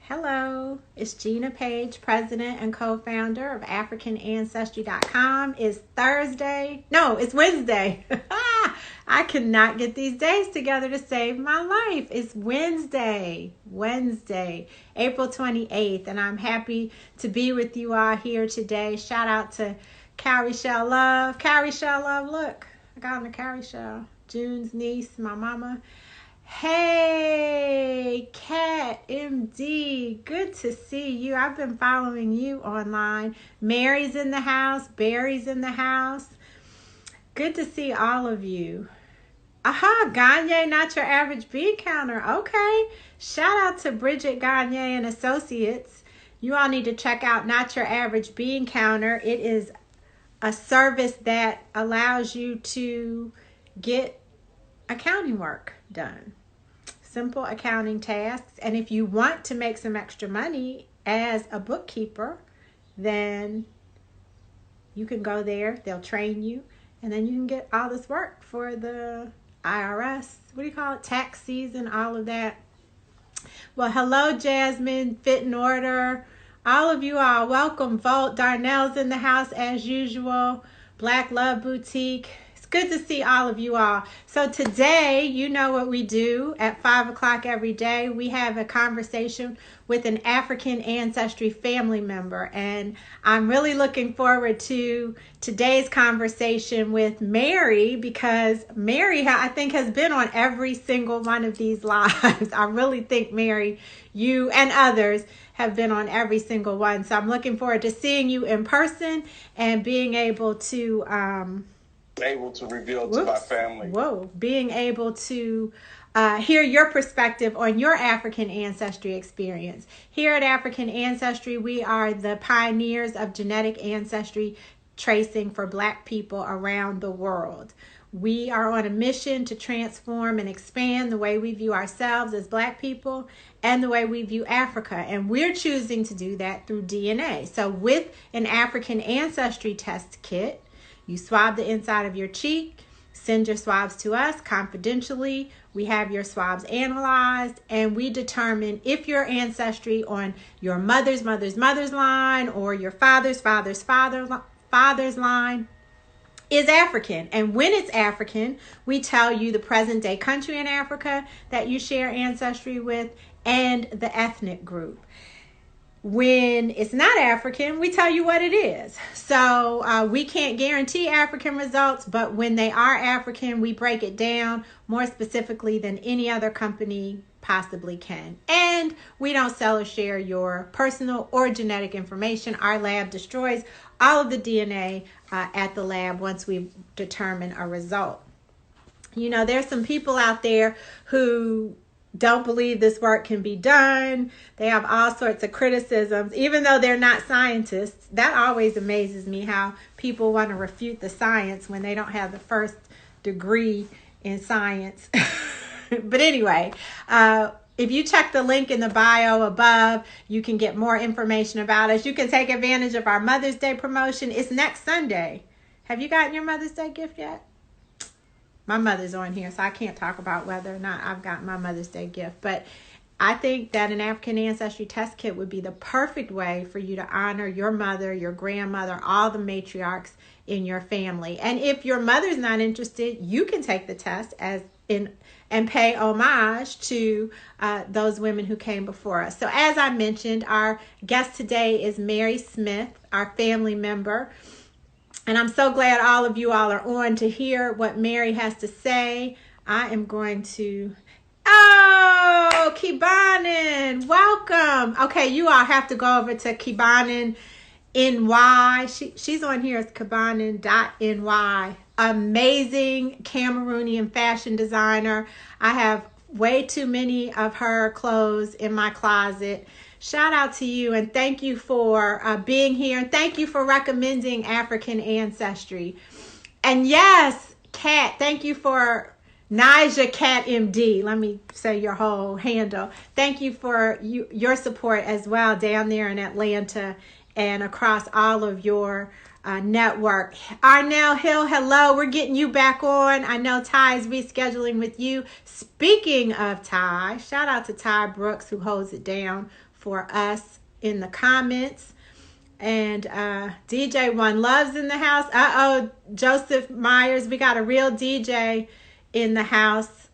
Hello, it's Gina Page, president and co-founder of AfricanAncestry.com. It's Thursday. No, it's Wednesday. I cannot get these days together to save my life. It's Wednesday, April 28th, and I'm happy to be with you all here today. Shout out to Carrie Shell Love. Carrie Shell Love, look, I got on the Carrie Shell. June's niece, my mama. Hey, Kat MD, good to see you. I've been following you online. Mary's in the house. Barry's in the house. Good to see all of you. Aha, Gagne, not your average bean counter. Okay. Shout out to Bridget Gagne and Associates. You all need to check out Not Your Average Bean Counter. It is a service that allows you to get accounting work done. Simple accounting tasks. And if you want to make some extra money as a bookkeeper, then you can go there. They'll train you. And then you can get all this work for the IRS. What do you call it? Tax season, all of that. Well, hello, Jasmine, Fit in Order. All of you all, welcome. Volt, Darnell's in the house as usual. Black Love Boutique. Good to see all of you all. So today, you know what we do at 5 o'clock every day. We have a conversation with an African Ancestry family member. And I'm really looking forward to today's conversation with Mary, because Mary, I think, has been on every single one of these lives. I really think, Mary, you and others have been on every single one. So I'm looking forward to seeing you in person and being able to reveal to my family. Being able to hear your perspective on your African ancestry experience. Here at African Ancestry, we are the pioneers of genetic ancestry tracing for Black people around the world. We are on a mission to transform and expand the way we view ourselves as Black people and the way we view Africa. And we're choosing to do that through DNA. So with an African Ancestry test kit, you swab the inside of your cheek, send your swabs to us confidentially. We have your swabs analyzed, and we determine if your ancestry on your mother's line or your father's line is African. And when it's African, we tell you the present day country in Africa that you share ancestry with and the ethnic group. When it's not African, we tell you what it is. So we can't guarantee African results, but when they are African, we break it down more specifically than any other company possibly can. And we don't sell or share your personal or genetic information. Our lab destroys all of the DNA at the lab once we determine a result. You know, there's some people out there who don't believe this work can be done. They have all sorts of criticisms, even though they're not scientists. That always amazes me, how people want to refute the science when they don't have the first degree in science. But anyway, if you check the link in the bio above, you can get more information about us. You can take advantage of our Mother's Day promotion. It's next Sunday. Have you gotten your Mother's Day gift yet? My mother's on here, so I can't talk about whether or not I've gotten my Mother's Day gift. But I think that an African Ancestry test kit would be the perfect way for you to honor your mother, your grandmother, all the matriarchs in your family. And if your mother's not interested, you can take the test and pay homage to those women who came before us. So as I mentioned, our guest today is Mary Smith, our family member. And I'm so glad all of you all are on to hear what Mary has to say. I am going to... Oh, Kibanin, welcome. Okay, you all have to go over to Kibanin NY. She's on here as Kibanin.ny. Amazing Cameroonian fashion designer. I have way too many of her clothes in my closet. Shout out to you, and thank you for being here, and thank you for recommending African Ancestry. And yes, Kat, thank you for Nija Kat MD. Let me say your whole handle. Thank you for your support as well down there in Atlanta and across all of your network. Arnell Hill, hello. We're getting you back on. I know Ty is rescheduling with you. Speaking of Ty, shout out to Ty Brooks who holds it down for us in the comments. And DJ One Loves in the house. Joseph Myers, we got a real DJ in the house.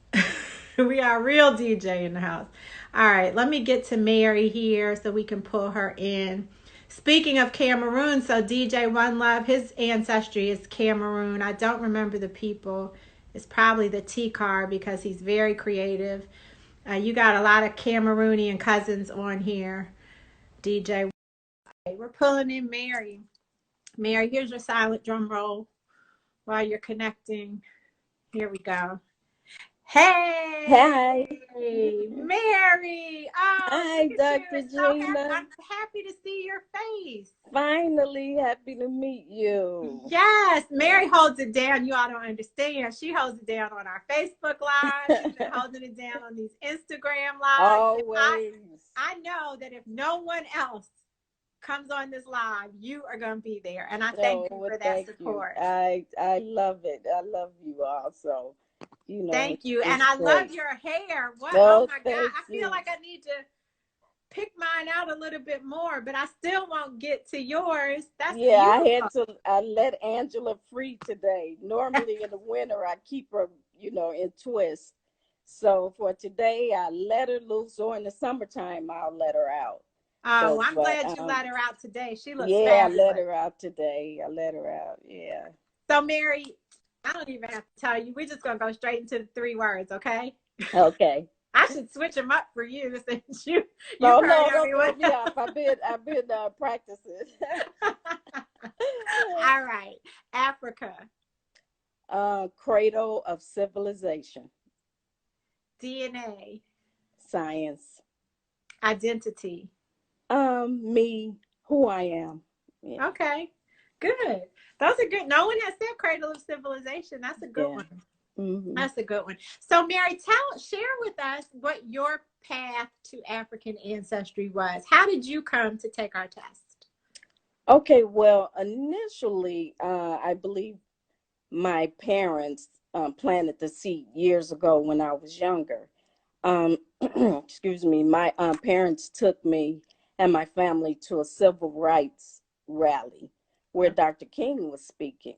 We got a real DJ in the house. All right, let me get to Mary here so we can pull her in. Speaking of Cameroon, so DJ One Love, his ancestry is Cameroon. I don't remember the people. It's probably the T-Car because he's very creative. You got a lot of Cameroonian cousins on here, DJ. We're pulling in Mary. Mary, here's your silent drum roll while you're connecting. Here we go. Hey! Hi. Mary! Oh, hi, Dr. Gina. I'm happy to see your face. Finally, happy to meet you. Yes, Mary holds it down. You all don't understand. She holds it down on our Facebook Live. She's been holding it down on these Instagram Lives. Always. I know that if no one else comes on this live, you are going to be there. And I thank you for that support. I love it. I love you also. You know, thank you. And I love your hair. What? Oh my God. I feel like I need to pick mine out a little bit more, but I still won't get to yours. That's beautiful. I let Angela free today. Normally in the winter, I keep her, in twists. So for today, I let her loose, or in the summertime, I'll let her out. Oh, I'm glad you let her out today. She looks fabulous. I let her out today. I let her out. Yeah. So Mary, I don't even have to tell you. We're just going to go straight into the 3 words, okay? Okay. I should switch them up for you since you no, don't throw me off. I've been practicing. All right. Africa. Cradle of civilization. DNA. Science. Identity. Me, who I am. Yeah. Okay. Good. Those are good. No one has said cradle of civilization. That's a good one. Mm-hmm. That's a good one. So Mary, share with us what your path to African ancestry was. How did you come to take our test? Okay, well, initially, I believe my parents planted the seed years ago when I was younger. Excuse me, my parents took me and my family to a civil rights rally where Dr. King was speaking.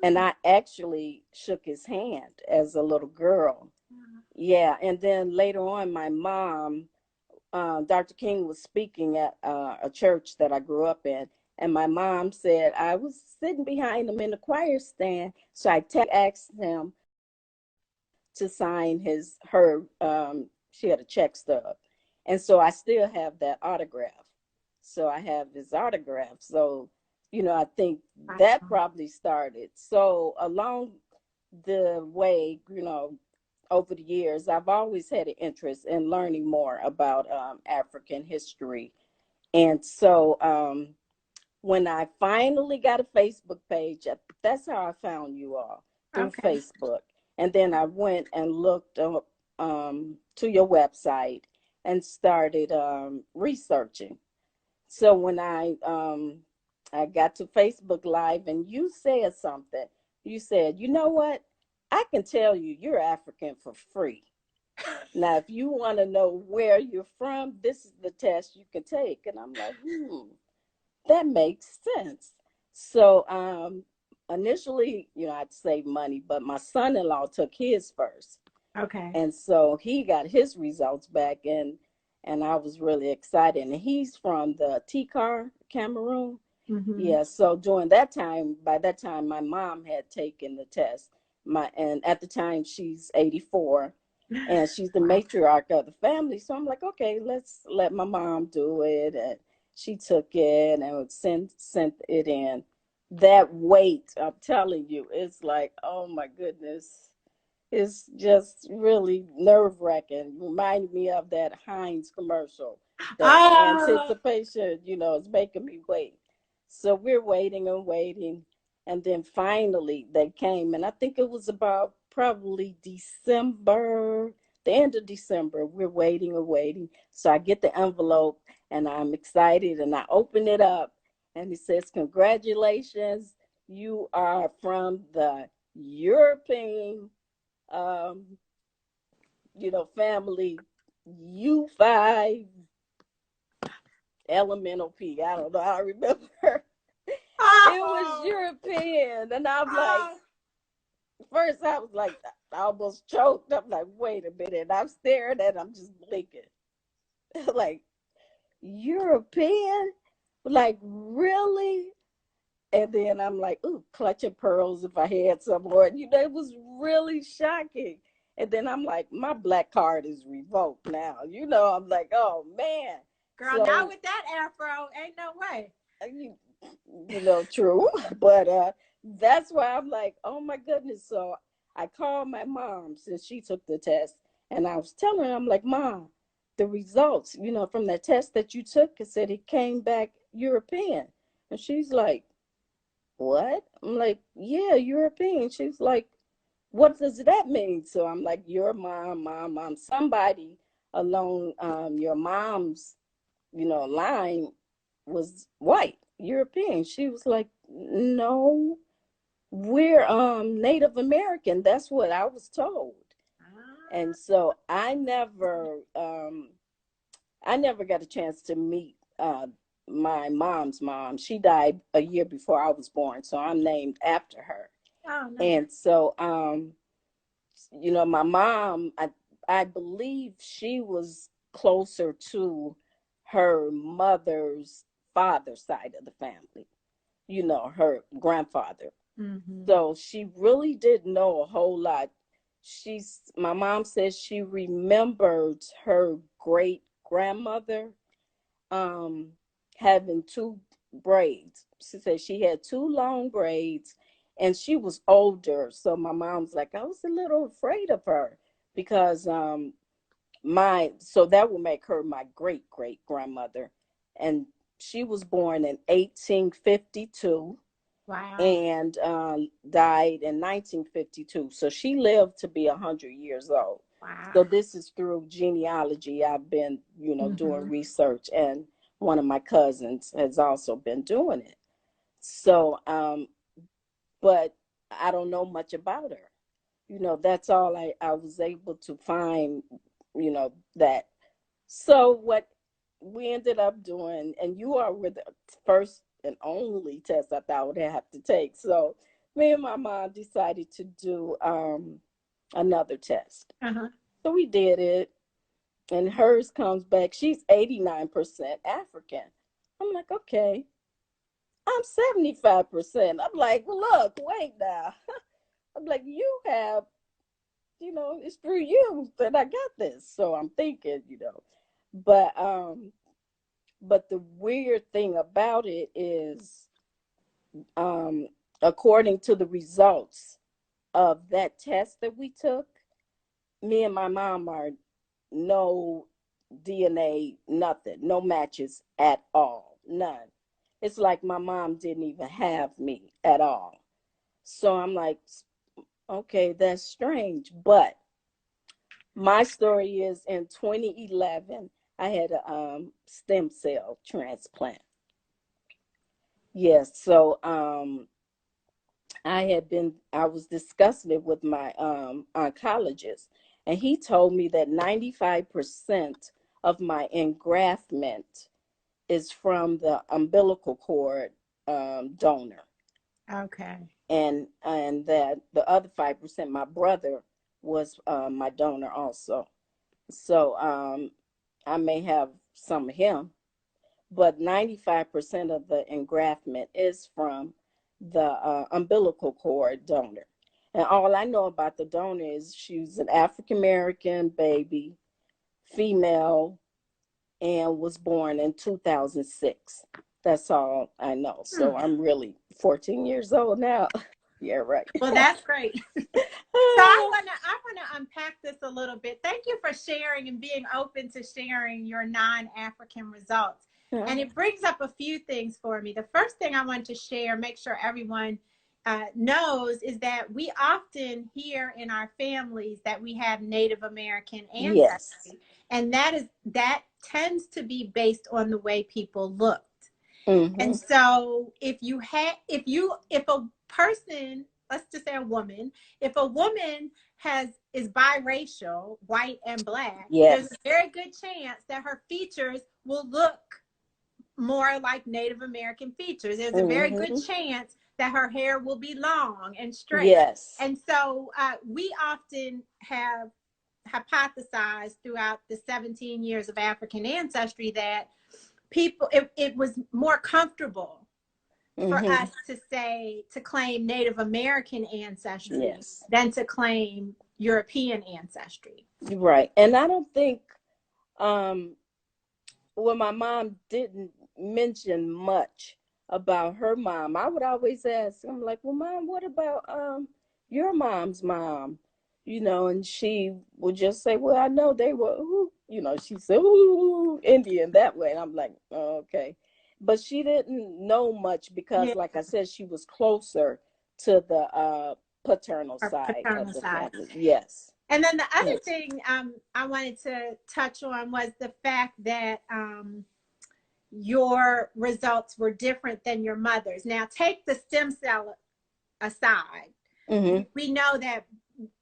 And I actually shook his hand as a little girl. Yeah, and then later on, my mom, Dr. King was speaking at a church that I grew up in. And my mom said, I was sitting behind him in the choir stand. So I asked him to sign she had a check stub. And so I still have that autograph. So I have his autograph. So, I think that probably started. So along the way, over the years, I've always had an interest in learning more about African history. And so when I finally got a Facebook page, that's how I found you all, through Facebook. And then I went and looked up to your website and started researching. So when I got to Facebook Live and you said something, you said, you know what? I can tell you're African for free. Now, if you want to know where you're from, this is the test you can take. And I'm like, that makes sense. So initially, I'd save money, but my son-in-law took his first. Okay. And so he got his results back, and I was really excited. And he's from the T-Car, Cameroon. Mm-hmm. Yeah, so by that time, my mom had taken the test. And at the time, she's 84, and she's the matriarch of the family. So I'm like, okay, let's let my mom do it. And she took it and sent it in. That weight, I'm telling you, it's like, oh my goodness. It's just really nerve-wracking. Reminded me of that Heinz commercial. That anticipation, is making me wait. So we're waiting and waiting. And then finally they came. And I think it was about probably December, the end of December. We're waiting and waiting. So I get the envelope and I'm excited and I open it up. And he says, congratulations, you are from the European, um, family U5 elemental P. I don't know. I remember it was European. And I'm like, first I was like, I almost choked. I'm like, wait a minute. And I'm staring at him, just blinking. Like, European? Like, really? And then I'm like, ooh, clutch of pearls if I had some more. It was really shocking. And then I'm like, my black card is revoked now. I'm like, oh, man. Girl, not with that afro. Ain't no way. True. But that's why I'm like, oh, my goodness. So I called my mom since she took the test. And I was telling her, I'm like, Mom, the results, from that test that you took, it said it came back European. And she's like, what? I'm like, yeah, European. She's like, what does that mean? So I'm like, your mom, somebody along your mom's, line was white, European. She was like, no, we're Native American. That's what I was told. And so I never got a chance to meet my mom's mom. She died a year before I was born, so I'm named after her. Oh, no. And so, my mom, I believe she was closer to her mother's father's side of the family, her grandfather. Mm-hmm. So she really didn't know a whole lot. My mom says she remembered her great grandmother having two braids. She said she had two long braids and she was older. So my mom's like, I was a little afraid of her because so that would make her my great great grandmother. And she was born in 1852. Wow. And died in 1952. So she lived to be 100 years old. Wow. So this is through genealogy. I've been, doing research, and one of my cousins has also been doing it. So, but I don't know much about her. That's all I was able to find, that. So what we ended up doing, and you are with the first and only test I thought I would have to take. So me and my mom decided to do another test. Uh-huh. So we did it, and hers comes back. She's 89% African. I'm like, okay. I'm 75%. I'm like, well, look, wait now. I'm like, you have, it's through you that I got this. So I'm thinking, but the weird thing about it is, according to the results of that test that we took, me and my mom are no DNA, nothing, no matches at all, none. It's like my mom didn't even have me at all. So I'm like, okay, that's strange. But my story is in 2011, I had a stem cell transplant. Yes, so I was discussing it with my oncologist, and he told me that 95% of my engraftment is from the umbilical cord donor. Okay. And that the other 5%, my brother was my donor also. So I may have some of him, but 95% of the engraftment is from the umbilical cord donor. And all I know about the donor is she's an African American baby, female, and was born in 2006. That's all I know. So I'm really 14 years old now. Yeah, right. Well, that's great. So I wanna unpack this a little bit. Thank you for sharing and being open to sharing your non-African results. And it brings up a few things for me. The first thing I want to share, make sure everyone knows, is that we often hear in our families that we have Native American ancestry. Yes. And that tends to be based on the way people looked. And so if a person, let's just say a woman, if a woman is biracial, white and black, there's a very good chance that her features will look more like Native American features. There's a very good chance that her hair will be long and straight. And so we often have hypothesized throughout the 17 years of African ancestry that it was more comfortable for us to claim Native American ancestry than to claim European ancestry. Right. And I don't think, well, my mom didn't mention much about her mom. I would always ask, I'm like, well, Mom, what about your mom's mom? You know, and she would just say, well, I know they were, you know, she said, ooh, Indian that way. And I'm like, oh, okay. But she didn't know much because, like I said, she was closer to the paternal side of the family. Yes. And then the other thing I wanted to touch on was the fact that your results were different than your mother's. Now, take the stem cell aside. We know that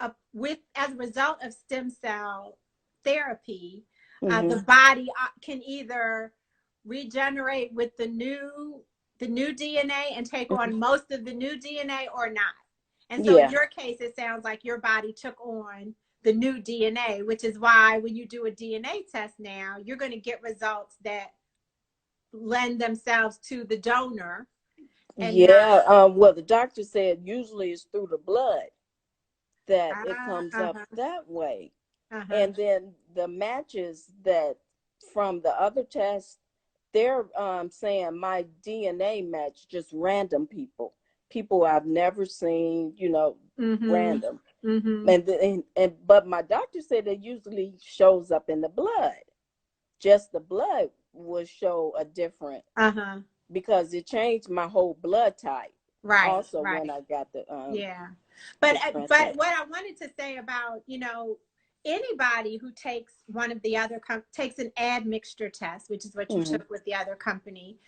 as a result of stem cell therapy, the body can either regenerate with the new DNA and take on most of the new DNA or not. And so in your case, it sounds like your body took on the new DNA, which is why when you do a DNA test now, you're going to get results that lend themselves to the donor. And well, the doctor said usually it's through the blood that it comes up that way. And then the matches that from the other tests, they're saying my DNA match just random people I've never seen, you know, random. But my doctor said it usually shows up in the blood. Just the blood will show a different because it changed my whole blood type. Also when I got the But what I wanted to say about, you know, anybody who takes one of the other takes an admixture test, which is what you took with the other company,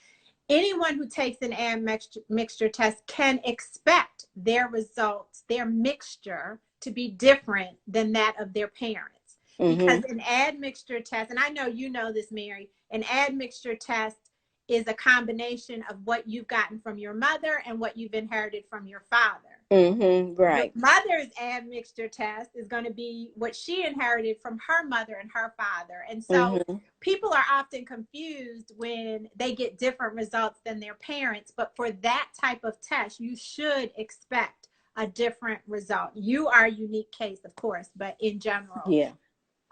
anyone who takes an admixture test can expect their results, their mixture, to be different than that of their parents. Because an admixture test, and I know you know this, Mary, an admixture test is a combination of what you've gotten from your mother and what you've inherited from your father. Right. Your mother's admixture test is going to be what she inherited from her mother and her father. And so people are often confused when they get different results than their parents. But for that type of test, you should expect a different result. You are a unique case, of course, but in general.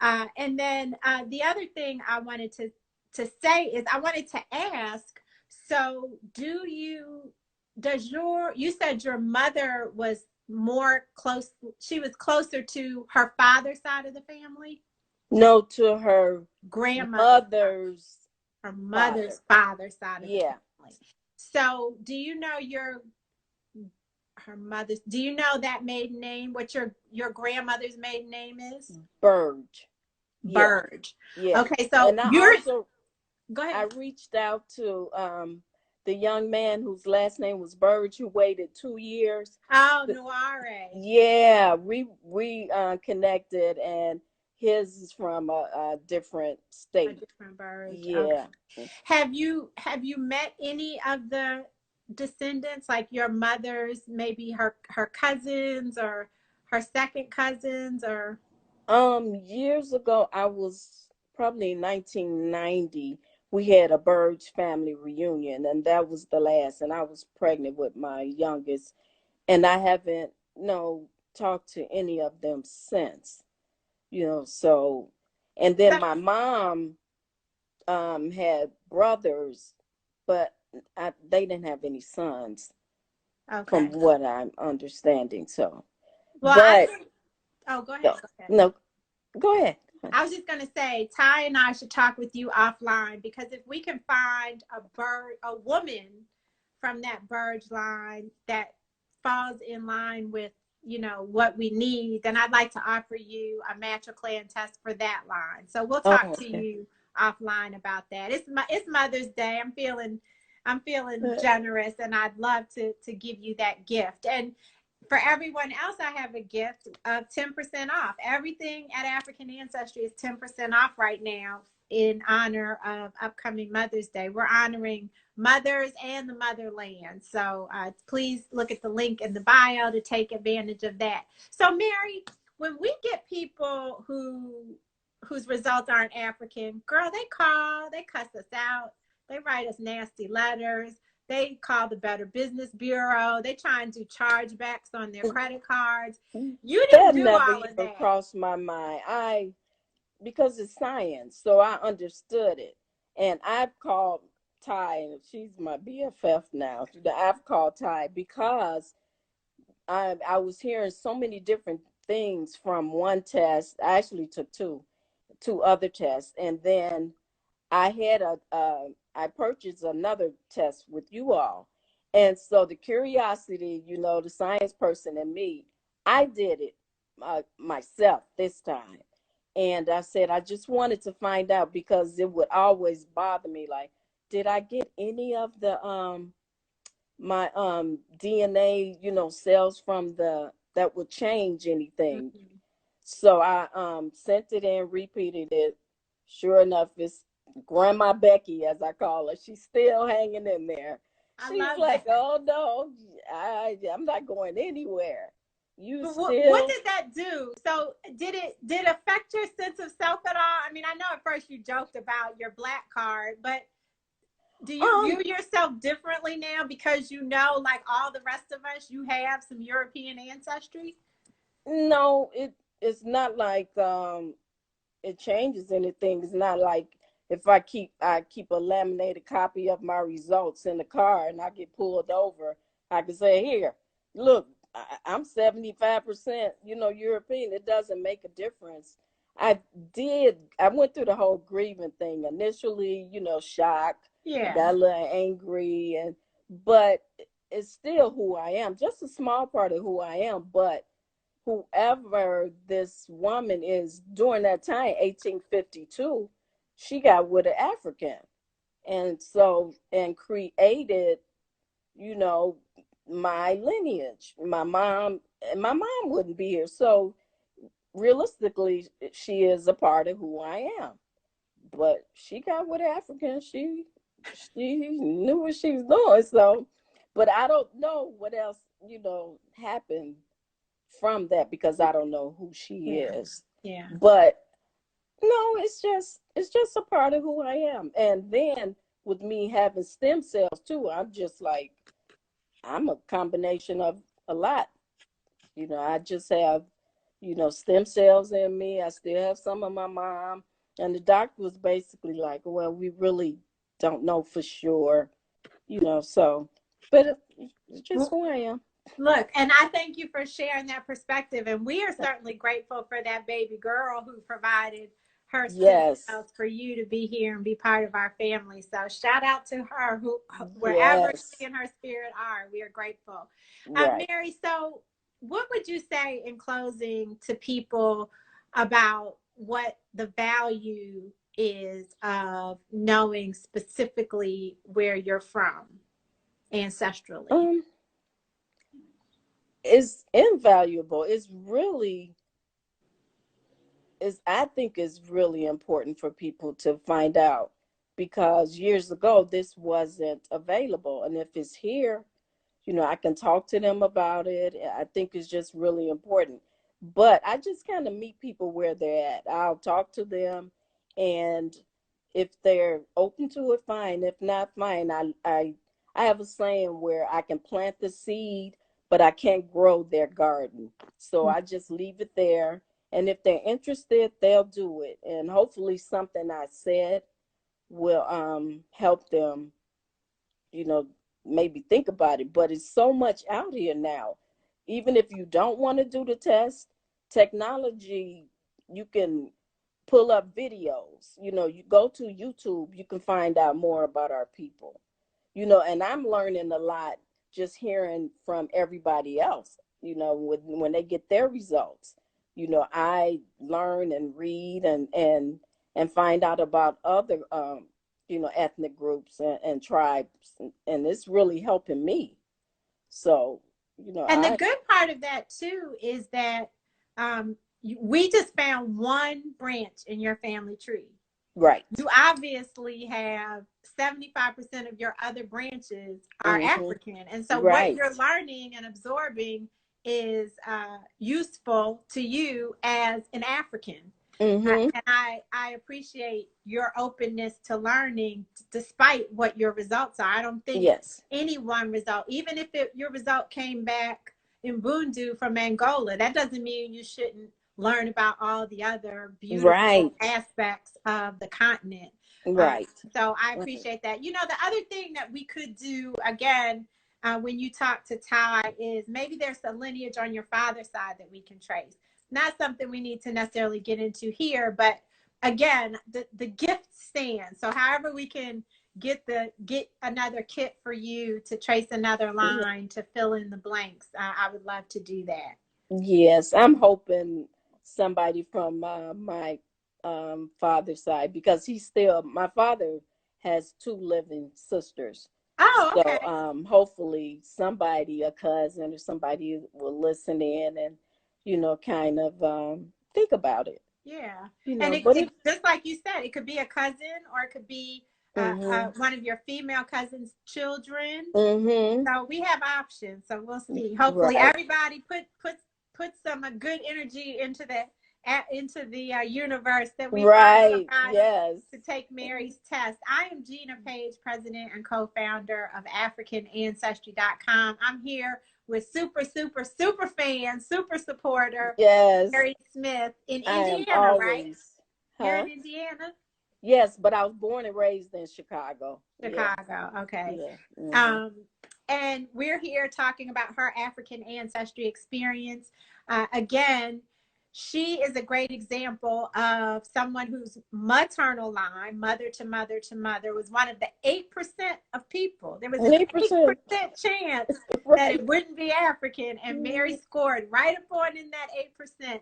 And then the other thing I wanted to say is I wanted to ask, so you said your mother was more close, she was closer to her father's side of the family? No, to her grandmother's her mother's father's side of the family. So do you know do you know that maiden name, what your grandmother's maiden name is? Burge. Okay, so go ahead. I reached out to the young man whose last name was Burge, who waited 2 years. Oh, Noire. Yeah, we connected, and his is from a different state. A different Burge. Yeah. Okay. Have you met any of the descendants, like your mother's, maybe her cousins or her second cousins, or? Years ago, I was probably in 1990. We had a Burge family reunion, and that was the last. And I was pregnant with my youngest, and I haven't talked to any of them since. You know, so, and then my mom had brothers, but they didn't have any sons, from what I'm understanding. So, well, go ahead. No, go ahead. I was just going to say, Ty and I should talk with you offline, because if we can find a woman from that Burge line that falls in line with, you know, what we need, then I'd like to offer you a matriclan test for that line. So we'll talk to you offline about that. It's Mother's Day. I'm feeling I'm feeling generous, and I'd love to give you that gift. And for everyone else, I have a gift of 10% off. Everything at African Ancestry is 10% off right now in honor of upcoming Mother's Day. We're honoring mothers and the motherland. So please look at the link in the bio to take advantage of that. So Mary, when we get people whose results aren't African, girl, they call, they cuss us out, they write us nasty letters, they call the Better Business Bureau, they try and do chargebacks on their credit cards. You didn't do all of that. Crossed my mind. Because it's science, so I understood it. And I've called Ty, and she's my BFF now. I've called Ty because I was hearing so many different things from one test. I actually took two other tests, and then I had I purchased another test with you all. And so the curiosity, the science person in me, I did it myself this time. And I said, I just wanted to find out, because it would always bother me. Like, did I get any of the my DNA, cells from that would change anything? Mm-hmm. So I sent it in, repeated it. Sure enough, it's Grandma Becky, as I call her. She's still hanging in there. She's like, oh no, I'm not going anywhere. What did that do? So did it affect your sense of self at all? I mean, I know at first you joked about your Black card, but do you view yourself differently now because like all the rest of us, you have some European ancestry? No, it's not like it changes anything. It's not like if I keep a laminated copy of my results in the car and I get pulled over, I can say, here, look, I'm 75%, European. It doesn't make a difference. I went through the whole grieving thing initially, shock. Yeah. I got a little angry, but it's still who I am, just a small part of who I am. But whoever this woman is during that time, 1852, she got with an African. And created, my lineage. My mom wouldn't be here. So realistically, she is a part of who I am. But she got with African. She knew what she was doing. So, but I don't know what else, happened from that, because I don't know who she is. Yeah. But no, it's just a part of who I am. And then with me having stem cells too, I'm just like, I'm a combination of a lot. I just have, stem cells in me. I still have some of my mom. And the doctor was basically like, well, we really don't know for sure, so, but it's just who I am. Look, and I thank you for sharing that perspective. And we are certainly grateful for that baby girl who provided her stem cells for you to be here and be part of our family. So shout out to her, wherever she and her spirit are. We are grateful. Right. Mary, so what would you say in closing to people about what the value is of knowing specifically where you're from ancestrally? Is invaluable. I think it's really important for people to find out, because years ago this wasn't available. And if it's here, I can talk to them about it. I think it's just really important. But I just kind of meet people where they're at. I'll talk to them, and if they're open to it, fine. If not, fine. I have a saying where I can plant the seed, but I can't grow their garden. So I just leave it there. And if they're interested, they'll do it. And hopefully something I said will help them, maybe think about it. But it's so much out here now. Even if you don't want to do the test, technology, you can pull up videos. You go to YouTube, you can find out more about our people. And I'm learning a lot just hearing from everybody else, when they get their results. I learn and read and find out about other ethnic groups and tribes, and it's really helping me. So, And the good part of that too is that we just found one branch in your family tree. Right. You obviously have 75% of your other branches are African. And so what you're learning and absorbing is useful to you as an African. And I appreciate your openness to learning despite what your results are. I don't think any one result, even if your result came back in Bundu from Angola, that doesn't mean you shouldn't learn about all the other beautiful aspects of the continent. Right. So I appreciate that. The other thing that we could do, again, when you talk to Ty, is maybe there's a lineage on your father's side that we can trace. Not something we need to necessarily get into here, but again, the gift stands. So however we can get another kit for you to trace another line to fill in the blanks, I would love to do that. Yes, I'm hoping somebody from my father's side, because my father has 2 living sisters. Oh, okay. So hopefully somebody, a cousin or somebody, will listen in and kind of think about it. Yeah. And it just like you said, it could be a cousin, or it could be one of your female cousins' children. So we have options. So we'll see. Hopefully everybody put some good energy into the universe that we find somebody to take Mary's test. I am Gina Page, president and co-founder of AfricanAncestry.com. I'm here with super fan, super supporter, Mary Smith in Indiana, right? You're in Indiana? Yes, but I was born and raised in Chicago. Okay. Yeah. And we're here talking about her African ancestry experience. Again, she is a great example of someone whose maternal line, mother to mother to mother, was one of the 8% of people. There was an 8% chance that it wouldn't be African, and Mary scored right up on in that 8%.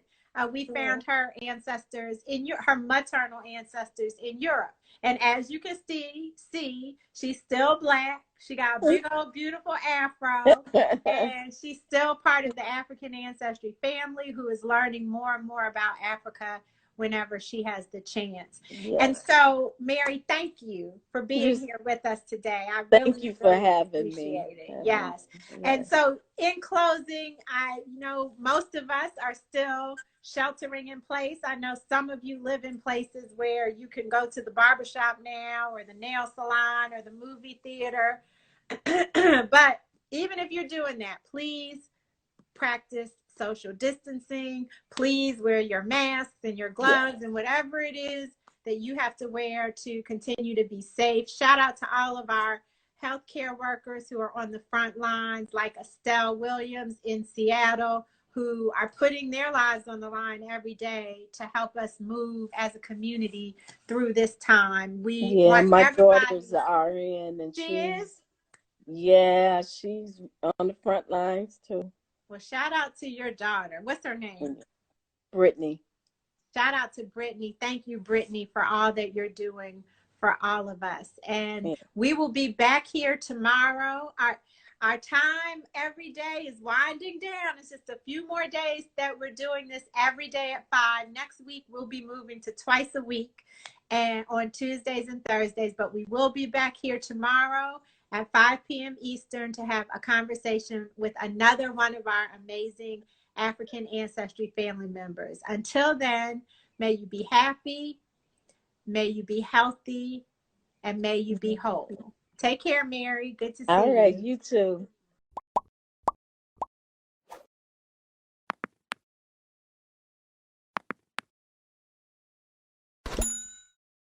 We found her ancestors her maternal ancestors in Europe. And as you can see, she's still Black. She got a big old beautiful afro, and she's still part of the African Ancestry family, who is learning more and more about Africa whenever she has the chance. Yes. And so, Mary, thank you for being here with us today. I really thank you for having me. It. Yes. And so, in closing, I know most of us are still sheltering in place. I know some of you live in places where you can go to the barbershop now, or the nail salon, or the movie theater. But even if you're doing that, please practice social distancing. Please wear your masks and your gloves and whatever it is that you have to wear to continue to be safe. Shout out to all of our healthcare workers who are on the front lines, like Estelle Williams in Seattle, who are putting their lives on the line every day to help us move as a community through this time. My daughter's an RN, and she's on the front lines too. Well, shout out to your daughter. What's her name? Brittany. Shout out to Brittany. Thank you, Brittany, for all that you're doing for all of us. And we will be back here tomorrow. Our time every day is winding down. It's just a few more days that we're doing this every day at 5. Next week, we'll be moving to twice a week and on Tuesdays and Thursdays. But we will be back here tomorrow at 5 p.m. Eastern to have a conversation with another one of our amazing African Ancestry family members. Until then, may you be happy, may you be healthy, and may you be whole. Take care, Mary. Good to see you. All right, you too.